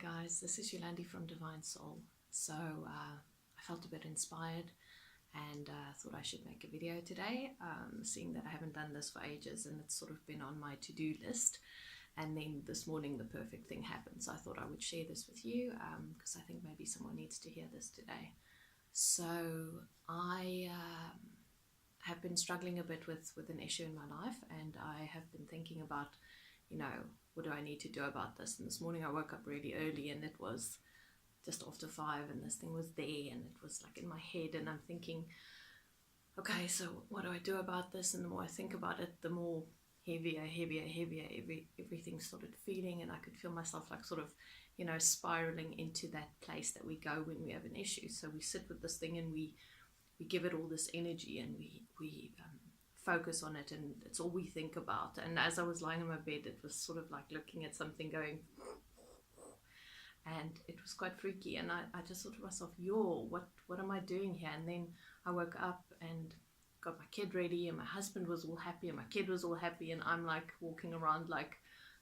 guys, this is Yolandi from Divine Soul. I felt a bit inspired and thought I should make a video today, seeing that I haven't done this for ages and it's sort of been on my to-do list. And then this morning the perfect thing happened, so I thought I would share this with you because I think maybe someone needs to hear this today. So I have been struggling a bit with an issue in my life, and I have been thinking about, what do I need to do about this? And this morning I woke up really early and it was just after 5 and this thing was there and it was like in my head, and I'm thinking, okay, so what do I do about this? And the more I think about it, the more heavier everything started feeling, and I could feel myself like sort of spiraling into that place that we go when we have an issue. So we sit with this thing and we give it all this energy, and we focus on it, and it's all we think about. And as I was lying in my bed, it was sort of like looking at something going, and it was quite freaky. And I just thought to myself, what am I doing here? And then I woke up and got my kid ready, and my husband was all happy and my kid was all happy, and I'm like walking around like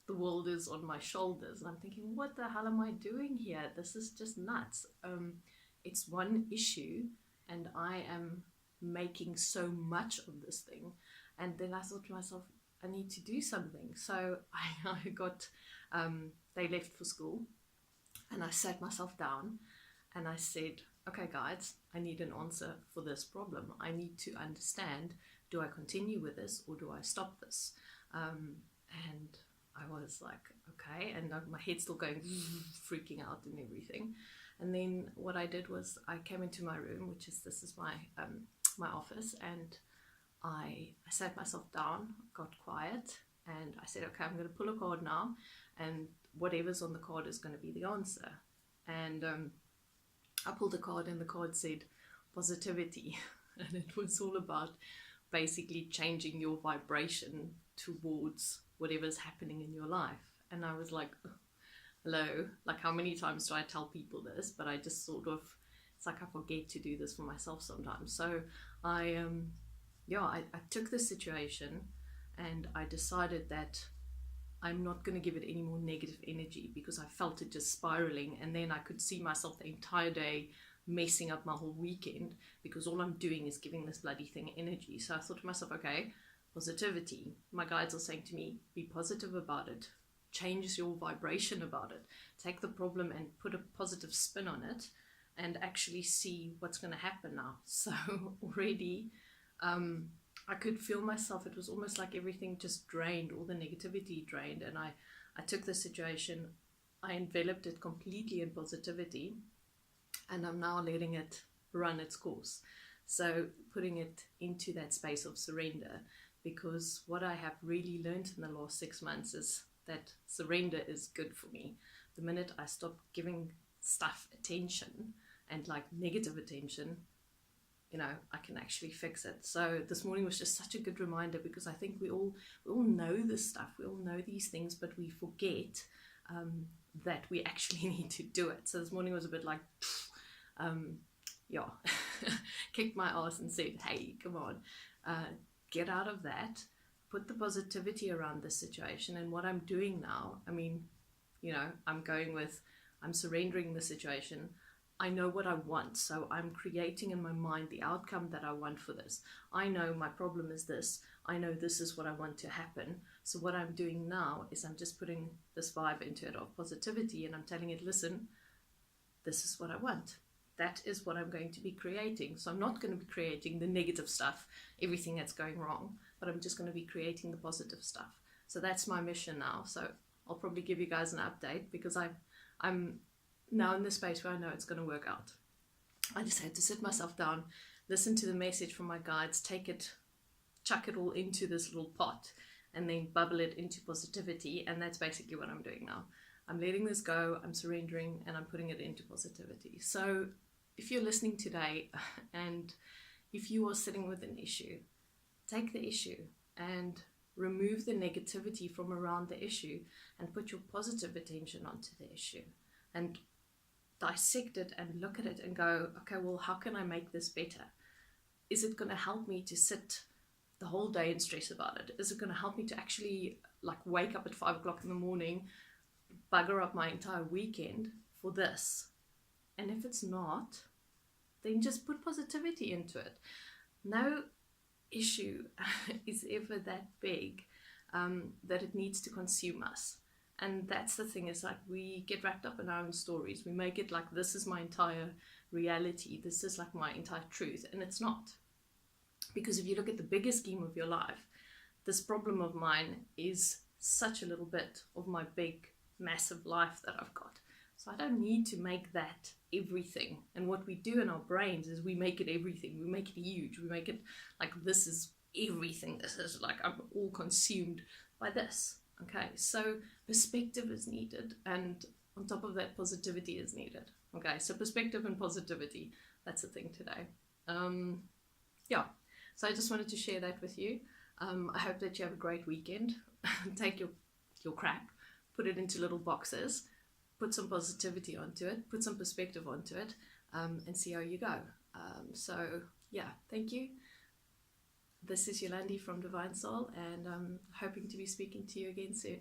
the world is on my shoulders, and I'm thinking, what the hell am I doing here? This is just nuts. It's one issue and I am making so much of this thing. And then I thought to myself, I need to do something. So I got they left for school, and I sat myself down and I said, okay guys, I need an answer for this problem. I need to understand, do I continue with this or do I stop this? And I was like, okay, and my head's still going freaking out and everything. And then what I did was I came into my room, this is my office, and I sat myself down, got quiet, and I said, okay, I'm going to pull a card now, and whatever's on the card is going to be the answer. And I pulled a card, and the card said positivity, and it was all about basically changing your vibration towards whatever's happening in your life. And I was like, hello, like how many times do I tell people this? But I just sort of, it's like I forget to do this for myself sometimes. So I took this situation and I decided that I'm not going to give it any more negative energy, because I felt it just spiraling, and then I could see myself the entire day messing up my whole weekend because all I'm doing is giving this bloody thing energy. So I thought to myself, okay, positivity. My guides are saying to me, be positive about it. Change your vibration about it. Take the problem and put a positive spin on it and actually see what's going to happen now. So already I could feel myself, it was almost like everything just drained, all the negativity drained, and I took the situation, I enveloped it completely in positivity, and I'm now letting it run its course. So putting it into that space of surrender, because what I have really learned in the last 6 months is that surrender is good for me. The minute I stop giving stuff attention and like negative attention, I can actually fix it. So this morning was just such a good reminder, because I think we all know this stuff, we all know these things, but we forget that we actually need to do it. So this morning was a bit like, kicked my ass and said, hey, come on, get out of that, put the positivity around this situation. And what I'm doing now, I'm surrendering the situation. I know what I want, so I'm creating in my mind the outcome that I want for this. I know my problem is this. I know this is what I want to happen. So what I'm doing now is I'm just putting this vibe into it of positivity, and I'm telling it, listen, this is what I want. That is what I'm going to be creating. So I'm not going to be creating the negative stuff, everything that's going wrong, but I'm just going to be creating the positive stuff. So that's my mission now. So I'll probably give you guys an update, because I'm now in the space where I know it's going to work out. I just had to sit myself down, listen to the message from my guides, take it, chuck it all into this little pot, and then bubble it into positivity. And that's basically what I'm doing now. I'm letting this go, I'm surrendering, and I'm putting it into positivity. So if you're listening today and if you are sitting with an issue, take the issue and remove the negativity from around the issue and put your positive attention onto the issue, and dissect it and look at it and go, okay, well, how can I make this better? Is it going to help me to sit the whole day and stress about it? Is it going to help me to actually like wake up at 5 o'clock in the morning, bugger up my entire weekend for this? And if it's not, then just put positivity into it. No issue is ever that big that it needs to consume us. And that's the thing, is like we get wrapped up in our own stories. We make it like this is my entire reality. This is like my entire truth. And it's not. Because if you look at the bigger scheme of your life, this problem of mine is such a little bit of my big, massive life that I've got. So I don't need to make that everything. And what we do in our brains is we make it everything. We make it huge. We make it like this is everything. This is like I'm all consumed by this. Okay, so perspective is needed, and on top of that, positivity is needed. Okay, so perspective and positivity, that's the thing today. Yeah, so I just wanted to share that with you. I hope that you have a great weekend. Take your crap, put it into little boxes, put some positivity onto it, put some perspective onto it, and see how you go. So yeah, thank you. This is Yolandi from Divine Soul, and I'm hoping to be speaking to you again soon.